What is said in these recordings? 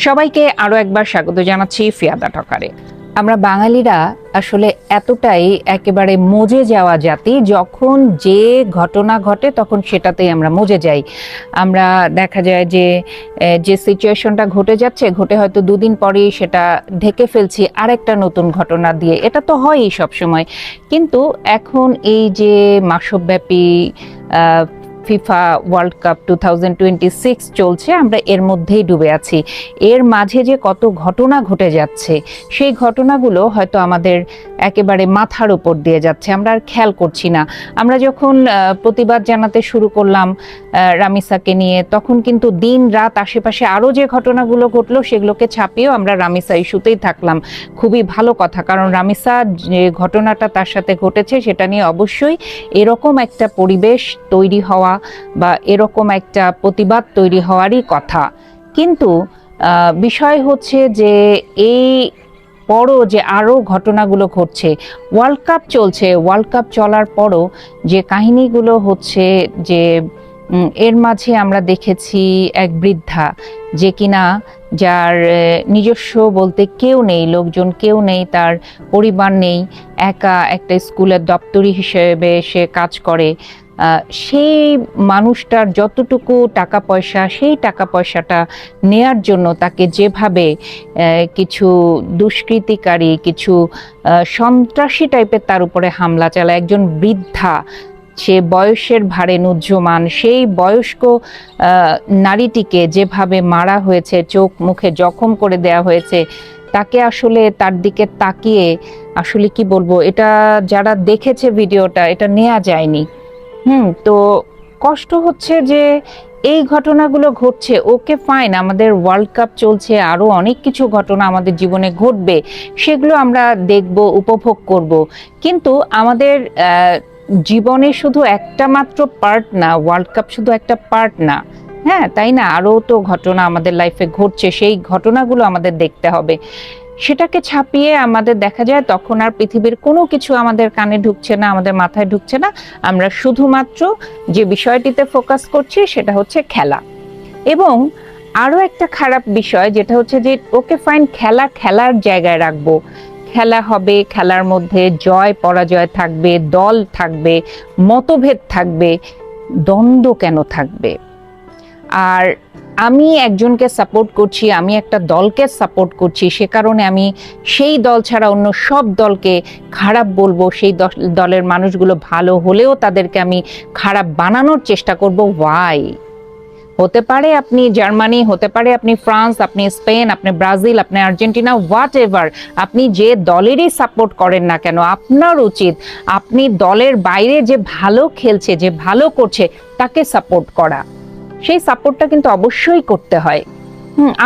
সবাইকে আরো একবার স্বাগত জানাচ্ছি ফিয়াদা টকারে। আমরা বাঙালিরা আসলে এতটাই একেবারে মজে যাওয়া জাতি, যখন যে ঘটনা ঘটে তখন সেটাতেই আমরা মজে যাই। আমরা দেখা যায় যে যে সিচুয়েশনটা ঘটে যাচ্ছে, ঘটে হয়তো দুদিন পরেই সেটা ঢেকে ফেলছি আরেকটা নতুন ঘটনা দিয়ে। এটা তো হয়ই সবসময়, কিন্তু এখন এই যে মাসব্যাপী ফিফা ওয়ার্ল্ড কাপ 2026 চলছে, আমরা এর মধ্যেই ডুবে আছি। এর মাঝে যে কত ঘটনা ঘটে যাচ্ছে, সেই ঘটনাগুলো হয়তো আমাদের একেবারে মাথার উপর দিয়ে যাচ্ছে, আমরা আর খেয়াল করছি না। আমরা যখন প্রতিবাদ জানাতে শুরু করলাম রামিসাকে নিয়ে, তখন কিন্তু দিন রাত আশেপাশে আরও যে ঘটনাগুলো ঘটলো সেগুলোকে ছাপিয়েও আমরা রামিসা ইস্যুতেই থাকলাম। খুবই ভালো কথা, কারণ রামিসা যে ঘটনাটা তার সাথে ঘটেছে সেটা নিয়ে অবশ্যই এরকম একটা পরিবেশ তৈরি হওয়া বা এরকম একটা প্রতিবাদ তৈরি হওয়ারই কথা। কিন্তু বিষয় হচ্ছে যে এই পরও যে আরও ঘটনাগুলো ঘটছে, ওয়ার্ল্ড কাপ চলছে, ওয়ার্ল্ড কাপ চলার পরও যে কাহিনীগুলো হচ্ছে, যে এর মাঝে আমরা দেখেছি এক বৃদ্ধা যে কিনা, যার নিজস্ব বলতে কেউ নেই, লোকজন কেউ নেই, তার পরিবার নেই, একা একটা স্কুলের দপ্তরি হিসেবে সে কাজ করে। সেই মানুষটার যতটুকু টাকা পয়সা, সেই টাকা পয়সাটা নেয়ার জন্য তাকে যেভাবে কিছু দুষ্কৃতিকারী, কিছু সন্ত্রাসী টাইপের তার উপরে হামলা চালায়, একজন বৃদ্ধা, সে বয়সের ভারে নুহ্যমান, সেই বয়স্ক নারীটিকে যেভাবে মারা হয়েছে, চোখ মুখে জখম করে দেয়া হয়েছে, তাকে আসলে তার দিকে তাকিয়ে আসলে কি বলবো, এটা যারা দেখেছে ভিডিওটা, এটা নেওয়া যায়নি। তো কষ্ট হচ্ছে যে এই ঘটনাগুলো ঘটছে। ওকে ফাইন, আমাদের ওয়ার্ল্ড কাপ চলছে, আরো অনেক কিছু ঘটনা আমাদের জীবনে ঘটবে, সেগুলো আমরা দেখব, উপভোগ করব। কিন্তু আমাদের জীবনে শুধু একটা মাত্র পার্ট না, ওয়ার্ল্ড কাপ শুধু একটা পার্ট না, হ্যাঁ তাই না? আরও তো ঘটনা আমাদের লাইফে ঘটছে, সেই ঘটনাগুলো আমাদের দেখতে হবে। সেটাকে ছাপিয়ে আমাদের দেখা যায় তখন আর পৃথিবীর কোনো কিছু আমাদের কানে ঢুকছে না, আমাদের মাথায় ঢুকছে না। আমরা শুধুমাত্র যে বিষয়টিতে ফোকাস করছি সেটা হচ্ছে খেলা। এবং আরও একটা খারাপ বিষয় যেটা হচ্ছে যে, ওকে ফাইন, খেলা খেলার জায়গায় রাখবো, খেলা হবে, খেলার মধ্যে জয় পরাজয় থাকবে, দল থাকবে, মতভেদ থাকবে, দ্বন্দ্ব কেন থাকবে? আর আমি একজনকে সাপোর্ট করছি, আমি একটা দলকে সাপোর্ট করছি, সে কারণে আমি সেই দল ছাড়া অন্য সব দলকে খারাপ বলবো, সেই দলের মানুষগুলো ভালো হলেও তাদেরকে আমি খারাপ বানানোর চেষ্টা করব। ওয়াই? হতে পারে আপনি জার্মানি, হতে পারে আপনি ফ্রান্স, আপনি স্পেন, আপনি ব্রাজিল, আপনি আর্জেন্টিনা, হোয়াট এভার, আপনি যে দলেরই সাপোর্ট করেন না কেন, আপনার উচিত আপনি দলের বাইরে যে ভালো খেলছে, যে ভালো করছে, তাকে সাপোর্ট করা। সেই সাপোর্টটা কিন্তু অবশ্যই করতে হয়।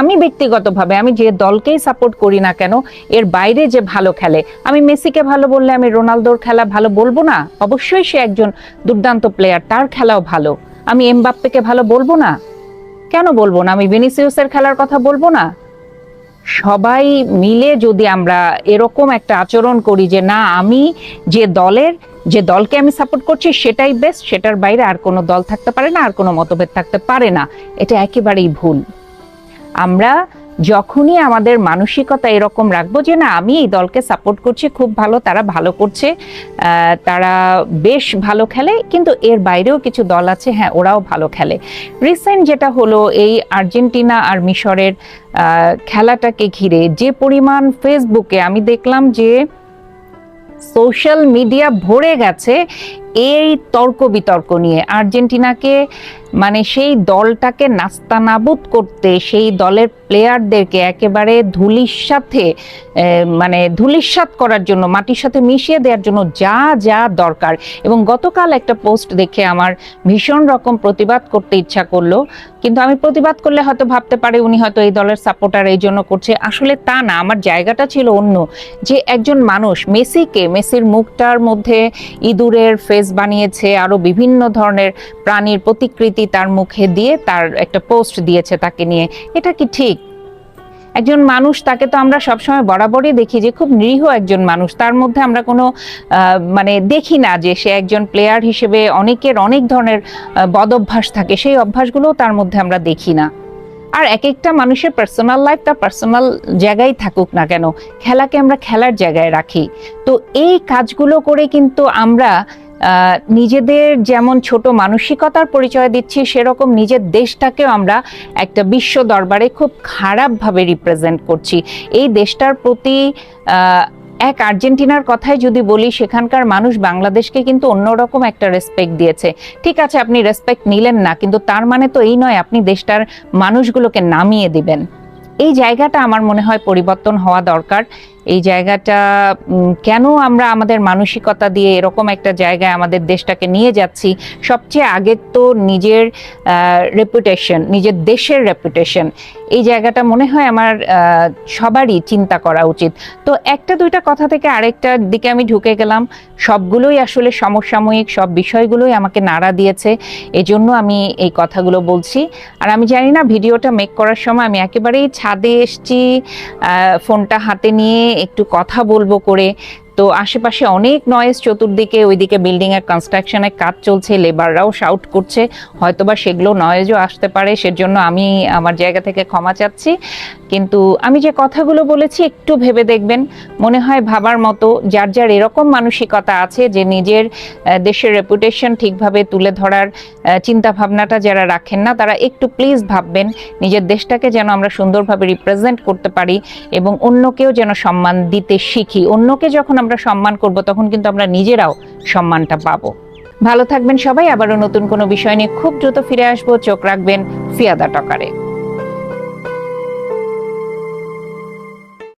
আমি ব্যক্তিগতভাবে আমি যে দলকেই সাপোর্ট করি না কেন, এর বাইরে যে ভালো খেলে, আমি মেসিকে ভালো বললে আমি রোনালদোর খেলা ভালো বলবো না? অবশ্যই সে একজন দুর্দান্ত প্লেয়ার, তার খেলাও ভালো। আমি এমবাপ্পেকে ভালো বলবো না? কেন বলবো না? আমি ভিনিসিয়াসের খেলার কথা বলবো না? সবাই মিলে যদি আমরা এরকম একটা আচরণ করি যে না, আমি যে দলকে আমি সাপোর্ট করছি সেটাই বেস্ট, সেটার বাইরে আর কোনো দল থাকতে পারে না, আর কোনো মতভেদ থাকতে পারে না, এটা একেবারেই ভুল। আমরা যখনই আমাদের মানসিকতা এরকম রাখবো যে না, আমি এই দলকে সাপোর্ট করছি, খুব ভালো, তারা ভালো করছে, তারা বেশ ভালো খেলে, কিন্তু এর বাইরেও কিছু দল আছে, হ্যাঁ ওরাও ভালো খেলে। রিসেন্ট যেটা হলো, এই আর্জেন্টিনা আর মিশরের খেলাটাকে ঘিরে যে পরিমাণ ফেসবুকে আমি দেখলাম যে সোশ্যাল মিডিয়া ভরে গেছে এই তর্ক বিতর্ক নিয়ে, আর্জেন্টিনাকে মানে সেই দলটাকে নাস্তানাবুদ করতে, সেই দলের প্লেয়ারদেরকে একেবারে ধূলিসাৎ করার জন্য, মাটির সাথে মিশিয়ে দেওয়ার জন্য যা যা দরকার। এবং গতকাল একটা পোস্ট দেখে আমার ভীষণ রকম প্রতিবাদ করতে ইচ্ছা করলো, কিন্তু আমি প্রতিবাদ করলে হয়তো ভাবতে পারে উনি হয়তো এই দলের সাপোর্টার, এই জন্য করছে। আসলে তা না, আমার জায়গাটা ছিল অন্য। যে একজন মানুষ মেসির মুখটার মধ্যে ইঁদুরের ফেস বানিয়েছে, আরো বিভিন্ন ধরনের প্রাণীর প্রতিকৃতি তার মুখে দিয়ে তার একটা পোস্ট দিয়েছে তাকে নিয়ে। এটা কি ঠিক? একজন মানুষ, তাকে তো আমরা সবসময় বরাবরই দেখি যে খুব নিরীহ একজন মানুষ, তার মধ্যে আমরা কোনো দেখি না যে সে একজন প্লেয়ার হিসেবে অনেকের অনেক ধরনের বদ অভ্যাস থাকে, সেই অভ্যাসগুলোও তার মধ্যে আমরা দেখি না। আর এক একটা মানুষের পার্সোনাল লাইফ তার পার্সোনাল জায়গায় থাকুক না কেন, খেলাকে আমরা খেলার জায়গায় রাখি। তো এই কাজগুলো করে কিন্তু আমরা নিজেদের যেমন ছোট মানসিকতার পরিচয় দিচ্ছি, সেরকম নিজের দেশটাকেও আমরা একটা বিশ্ব দরবারে খুব খারাপভাবে রিপ্রেজেন্ট করছি। এই দেশটার প্রতি এক আর্জেন্টিনার কথাই যদি বলি, সেখানকার মানুষ বাংলাদেশকে কিন্তু অন্যরকম একটা রেসপেক্ট দিয়েছে। ঠিক আছে, আপনি রেসপেক্ট নিলেন না, কিন্তু তার মানে তো এই নয় আপনি দেশটার মানুষগুলোকে নামিয়ে দিবেন। এই জায়গাটা আমার মনে হয় পরিবর্তন হওয়া দরকার। এই জায়গাটা কেন আমরা আমাদের মানসিকতা দিয়ে এরকম একটা জায়গায় আমাদের দেশটাকে নিয়ে যাচ্ছি? সবচেয়ে আগে তো নিজের রেপুটেশন, নিজের দেশের রেপুটেশন, এই জায়গাটা মনে হয় আমার সবারই চিন্তা করা উচিত। তো একটা দুইটা কথা থেকে আরেকটার দিকে আমি ঢুকে গেলাম, সবগুলোই আসলে সমসাময়িক, সব বিষয়গুলোই আমাকে নাড়া দিয়েছে, এজন্য আমি এই কথাগুলো বলছি। আর আমি জানি না, ভিডিওটা মেক করার সময় আমি একেবারেই ছাদে এসছি ফোনটা হাতে নিয়ে একটু কথা বলবো করে, তো আশেপাশে অনেক নয়েজ চতুর্দিকে, ওইদিকে বিল্ডিং এর কনস্ট্রাকশনের কাজ চলছে, লেবাররাও শাউট করছে, হয়তোবা সেগুলো নয়েজও আসতে পারে, সেজন্য আমি আমার জায়গা থেকে ক্ষমা চাচ্ছি। কিন্তু আমি যে কথাগুলো বলেছি একটু ভেবে দেখবেন, মনে হয় ভাবার মতো। যার যার এরকম মানসিকতা আছে যে নিজের দেশের রেপুটেশন ঠিকভাবে তুলে ধরার চিন্তা ভাবনাটা যারা রাখেন না, তারা একটু প্লিজ ভাববেন নিজের দেশটাকে যেন আমরা সুন্দরভাবে রিপ্রেজেন্ট করতে পারি এবং অন্যকেও যেন সম্মান দিতে শিখি। অন্যকে যখন আমরা সম্মান করব, তখন কিন্তু আমরা নিজেরাও সম্মানটা পাবো। ভালো থাকবেন সবাই। আবারও নতুন কোনো বিষয় নিয়ে খুব দ্রুত ফিরে আসবো। চোখ রাখবেন ফিয়াদা টকারে।